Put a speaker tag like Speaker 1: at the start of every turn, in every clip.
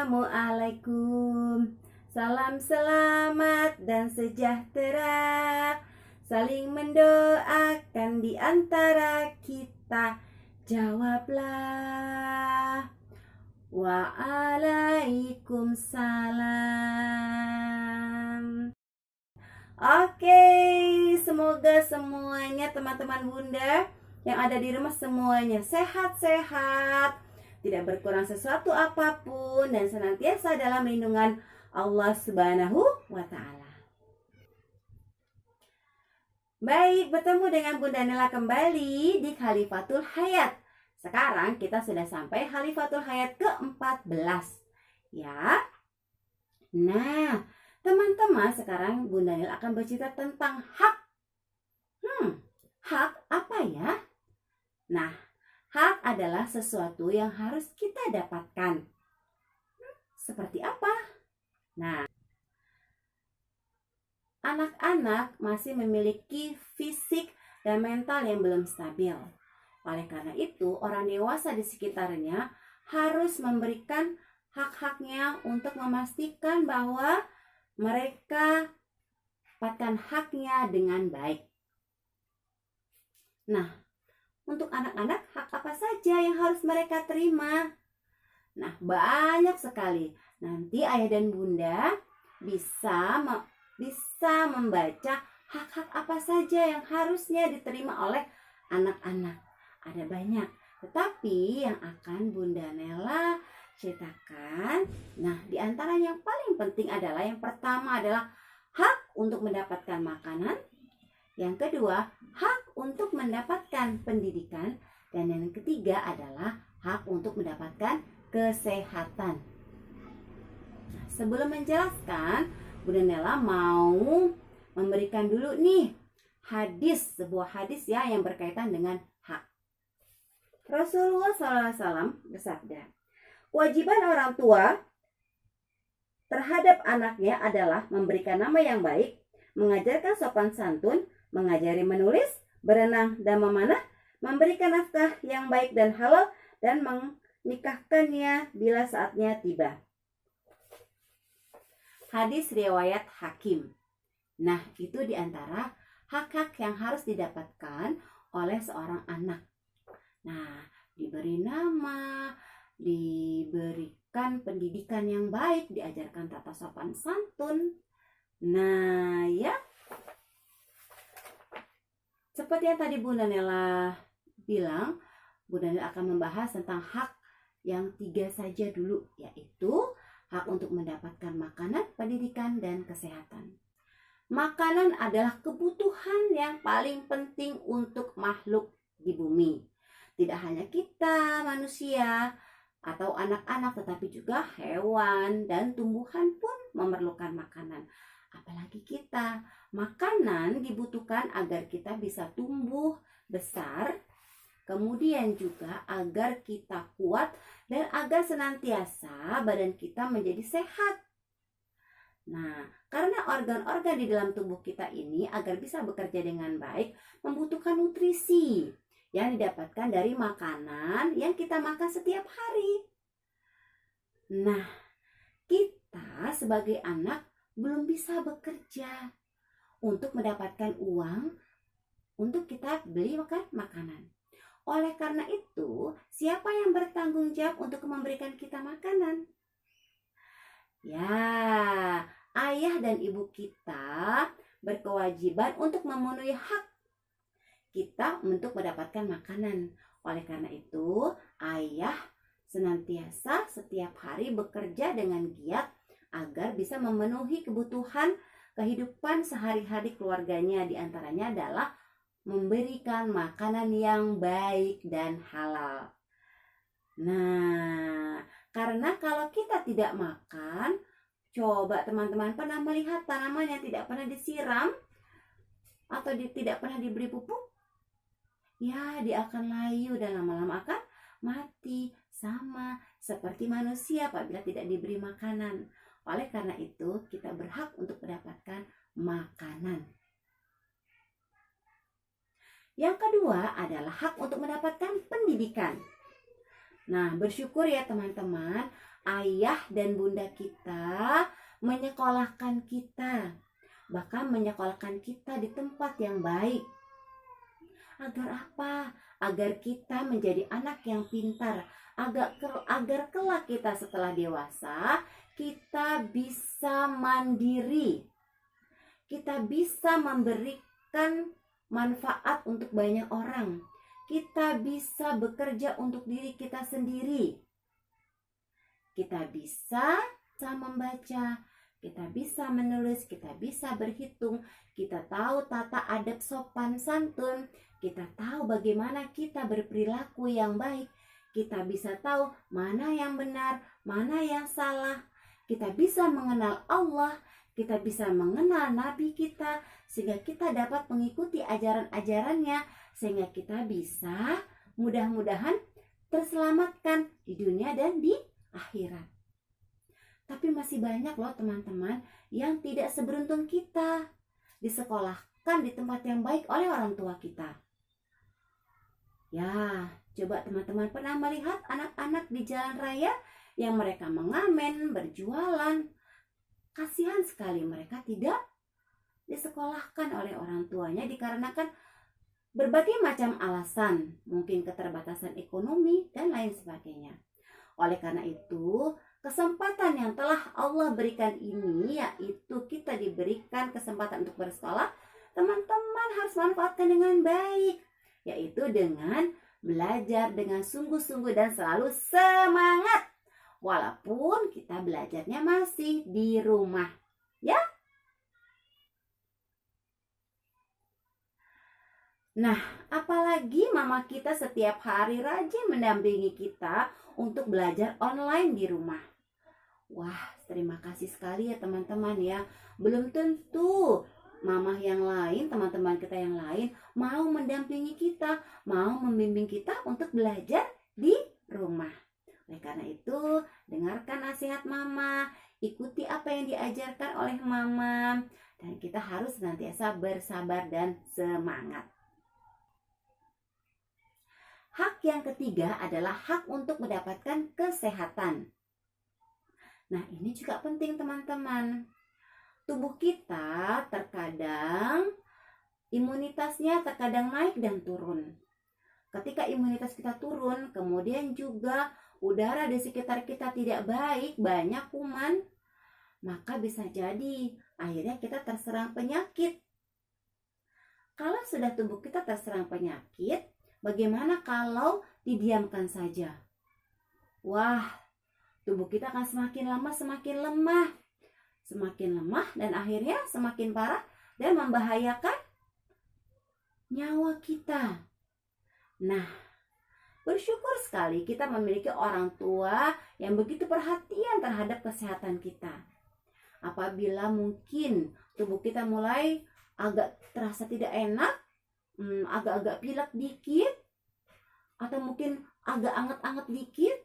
Speaker 1: Assalamualaikum. Salam selamat dan sejahtera, saling mendoakan di antara kita. Jawablah. Waalaikumsalam. Oke, semoga semuanya teman-teman Bunda yang ada di rumah semuanya sehat-sehat, tidak berkurang sesuatu apapun, dan senantiasa dalam lindungan Allah Subhanahu wa Ta'ala. Baik, bertemu dengan Bunda Nela kembali di Khalifatul Hayat. Sekarang kita sudah sampai Khalifatul Hayat ke-14 ya. Nah, teman-teman, sekarang Bunda Nela akan bercerita tentang hak. Hak apa ya? Nah, hak adalah sesuatu yang harus kita dapatkan. Seperti apa? Nah, anak-anak masih memiliki fisik dan mental yang belum stabil. Oleh karena itu, orang dewasa di sekitarnya harus memberikan hak-haknya untuk memastikan bahwa mereka dapatkan haknya dengan baik. Nah, untuk anak-anak, hak apa saja yang harus mereka terima? Nah, banyak sekali. Nanti ayah dan bunda bisa membaca hak-hak apa saja yang harusnya diterima oleh anak-anak. Ada banyak. Tetapi yang akan Bunda Nela ceritakan, nah, di antara yang paling penting adalah yang pertama adalah hak untuk mendapatkan makanan. Yang kedua, hak untuk mendapatkan pendidikan. Dan yang ketiga adalah hak untuk mendapatkan kesehatan. Nah, sebelum menjelaskan, Bunda Nela mau memberikan dulu nih sebuah hadis ya yang berkaitan dengan hak. Rasulullah SAW bersabda, kewajiban orang tua terhadap anaknya adalah memberikan nama yang baik, mengajarkan sopan santun, mengajari menulis, berenang dan memanah, memberikan nafkah yang baik dan halal, dan menikahkannya bila saatnya tiba. Hadis riwayat Hakim. Nah, itu diantara hak-hak yang harus didapatkan oleh seorang anak. Nah, diberi nama, diberikan pendidikan yang baik, diajarkan tata sopan santun. Nah, ya, seperti yang tadi Bunda Nela bilang, Bunda Nela akan membahas tentang hak yang 3 saja dulu, yaitu hak untuk mendapatkan makanan, pendidikan, dan kesehatan. Makanan adalah kebutuhan yang paling penting untuk makhluk di bumi. Tidak hanya kita manusia atau anak-anak, tetapi juga hewan dan tumbuhan pun memerlukan makanan. Apalagi kita. Makanan dibutuhkan agar kita bisa tumbuh besar, kemudian juga agar kita kuat dan agar senantiasa badan kita menjadi sehat. Nah, karena organ-organ di dalam tubuh kita ini agar bisa bekerja dengan baik membutuhkan nutrisi yang didapatkan dari makanan yang kita makan setiap hari. Nah, kita sebagai anak belum bisa bekerja untuk mendapatkan uang untuk kita beli makanan. Oleh karena itu, siapa yang bertanggung jawab untuk memberikan kita makanan? Ya, ayah dan ibu kita berkewajiban untuk memenuhi hak kita untuk mendapatkan makanan. Oleh karena itu, ayah senantiasa setiap hari bekerja dengan giat agar bisa memenuhi kebutuhan kehidupan sehari-hari keluarganya. Di antaranya adalah memberikan makanan yang baik dan halal. Nah, karena kalau kita tidak makan, coba teman-teman pernah melihat tanaman yang tidak pernah disiram atau tidak pernah diberi pupuk? Ya, dia akan layu dan lama-lama akan mati. Sama seperti manusia apabila tidak diberi makanan. Oleh karena itu, kita berhak untuk mendapatkan makanan. Yang kedua adalah hak untuk mendapatkan pendidikan. Nah, bersyukur ya teman-teman, ayah dan bunda kita menyekolahkan kita, bahkan menyekolahkan kita di tempat yang baik. Agar apa? Agar kita menjadi anak yang pintar, agar kelak kita setelah dewasa, kita bisa mandiri, kita bisa memberikan manfaat untuk banyak orang, kita bisa bekerja untuk diri kita sendiri, kita bisa membaca, kita bisa menulis, kita bisa berhitung, kita tahu tata adab sopan santun, kita tahu bagaimana kita berperilaku yang baik, kita bisa tahu mana yang benar, mana yang salah, kita bisa mengenal Allah, kita bisa mengenal Nabi kita, sehingga kita dapat mengikuti ajaran-ajarannya, sehingga kita bisa mudah-mudahan terselamatkan di dunia dan di akhirat. Tapi masih banyak loh teman-teman yang tidak seberuntung kita, disekolahkan di tempat yang baik oleh orang tua kita. Ya, coba teman-teman pernah melihat anak-anak di jalan raya yang mereka mengamen, berjualan. Kasihan sekali mereka tidak disekolahkan oleh orang tuanya dikarenakan berbagai macam alasan, mungkin keterbatasan ekonomi dan lain sebagainya. Oleh karena itu, kesempatan yang telah Allah berikan ini, yaitu kita diberikan kesempatan untuk bersekolah, teman-teman harus manfaatkan dengan baik, yaitu dengan belajar dengan sungguh-sungguh dan selalu semangat, walaupun kita belajarnya masih di rumah, ya. Nah, apalagi mama kita setiap hari rajin mendampingi kita untuk belajar online di rumah. Wah, terima kasih sekali ya teman-teman ya. Belum tentu mama yang lain, teman-teman kita yang lain mau mendampingi kita, mau membimbing kita untuk belajar di rumah. Oleh karena itu, dengarkan nasihat mama, ikuti apa yang diajarkan oleh mama, dan kita harus senantiasa bersabar dan semangat. Hak yang ketiga adalah hak untuk mendapatkan kesehatan. Nah, ini juga penting teman-teman. Tubuh kita terkadang imunitasnya terkadang naik dan turun. Ketika imunitas kita turun, kemudian juga udara di sekitar kita tidak baik, banyak kuman, maka bisa jadi akhirnya kita terserang penyakit. Kalau sudah tubuh kita terserang penyakit, bagaimana kalau didiamkan saja? Wah, tubuh kita akan semakin lama semakin lemah. Semakin lemah dan akhirnya semakin parah dan membahayakan nyawa kita. Nah, bersyukur sekali kita memiliki orang tua yang begitu perhatian terhadap kesehatan kita. Apabila mungkin tubuh kita mulai agak terasa tidak enak, agak-agak pilek dikit, atau mungkin agak anget-anget dikit,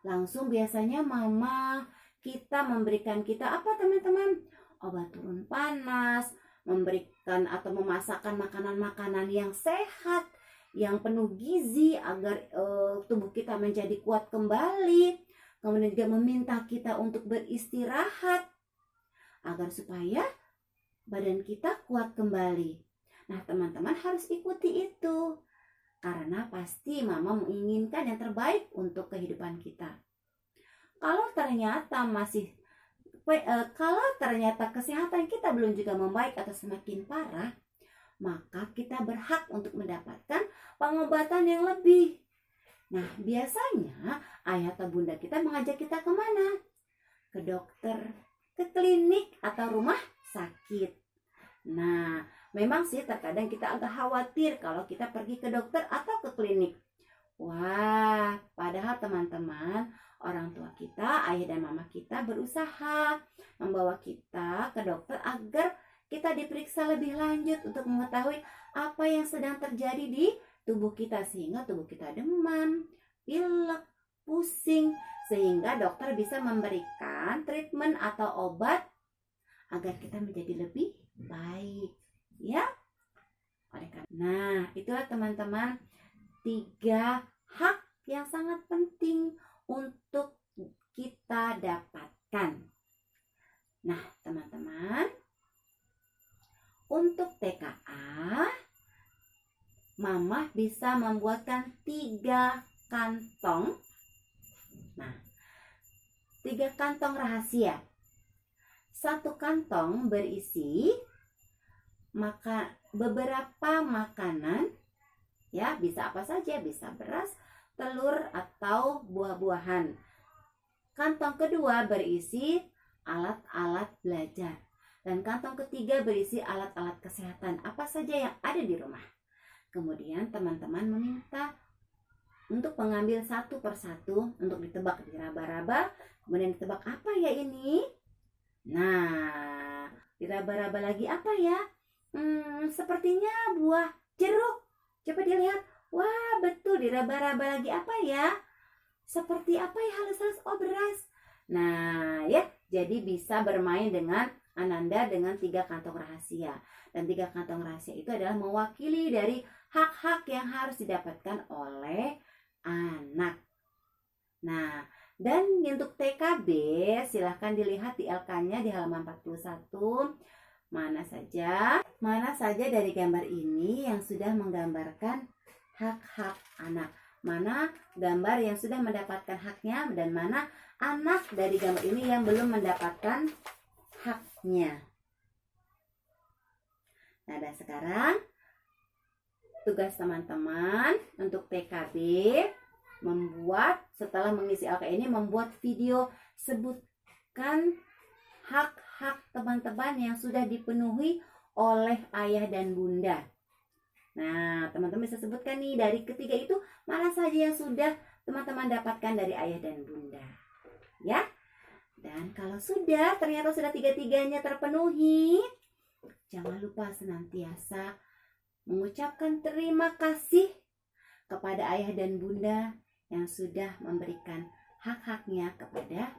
Speaker 1: langsung biasanya mama kita memberikan kita apa teman-teman? Obat turun panas, memberikan atau memasakkan makanan-makanan yang sehat, yang penuh gizi agar tubuh kita menjadi kuat kembali. Kemudian juga meminta kita untuk beristirahat agar supaya badan kita kuat kembali. Nah, teman-teman harus ikuti itu. Karena pasti mama menginginkan yang terbaik untuk kehidupan kita. Kalau ternyata kesehatan kita belum juga membaik atau semakin parah, maka kita berhak untuk mendapatkan pengobatan yang lebih. Nah, biasanya ayah atau bunda kita mengajak kita kemana? Ke dokter, ke klinik atau rumah sakit. Nah, memang sih terkadang kita agak khawatir kalau kita pergi ke dokter atau ke klinik. Wah, padahal teman-teman, orang tua kita, ayah dan mama kita berusaha membawa kita ke dokter agar kita diperiksa lebih lanjut untuk mengetahui apa yang sedang terjadi di tubuh kita, sehingga tubuh kita demam, pilek, pusing, sehingga dokter bisa memberikan treatment atau obat agar kita menjadi lebih baik, ya. Nah, itulah teman-teman 3 hak yang sangat penting untuk kita dapatkan. Nah, teman-teman, untuk TKA, Mama bisa membuatkan 3 kantong. Nah, 3 kantong rahasia. 1 kantong berisi beberapa makanan, ya, bisa apa saja, bisa beras, telur, atau buah-buahan. Kantong kedua berisi alat-alat belajar. Dan kantong ketiga berisi alat-alat kesehatan, apa saja yang ada di rumah. Kemudian teman-teman meminta untuk mengambil satu persatu untuk ditebak, diraba-raba. Kemudian ditebak, apa ya ini? Nah, diraba-raba lagi, apa ya? Sepertinya buah jeruk. Coba dilihat. Wah, betul, diraba-raba lagi, apa ya? Seperti apa ya, halus-halus? Oh, beras. Nah, ya, jadi bisa bermain dengan Ananda dengan 3 kantong rahasia. Dan 3 kantong rahasia itu adalah mewakili dari hak-hak yang harus didapatkan oleh anak. Nah, dan untuk TKB silahkan dilihat di LK-nya di halaman 41. Mana saja dari gambar ini yang sudah menggambarkan hak-hak anak. Mana gambar yang sudah mendapatkan haknya dan mana anak dari gambar ini yang belum mendapatkan haknya. Nah, dan sekarang tugas teman-teman untuk TKB membuat, setelah mengisi LK ini, membuat video sebutkan hak-hak teman-teman yang sudah dipenuhi oleh ayah dan bunda. Nah, teman-teman bisa sebutkan nih dari ketiga itu mana saja yang sudah teman-teman dapatkan dari ayah dan bunda. Ya. Dan kalau ternyata sudah 3-tiganya terpenuhi, jangan lupa senantiasa mengucapkan terima kasih kepada ayah dan bunda yang sudah memberikan hak-haknya kepada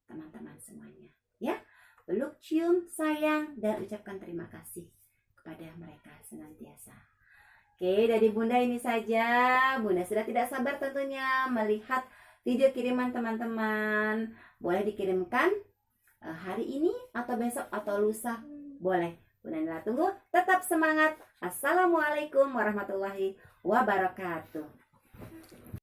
Speaker 1: teman-teman semuanya. Ya, peluk, cium, sayang, dan ucapkan terima kasih kepada mereka senantiasa. Oke, dari Bunda ini saja. Bunda sudah tidak sabar tentunya melihat video kiriman teman-teman. Boleh dikirimkan hari ini atau besok atau lusa. Boleh. Bunda Nila tunggu. Tetap semangat. Assalamualaikum warahmatullahi wabarakatuh.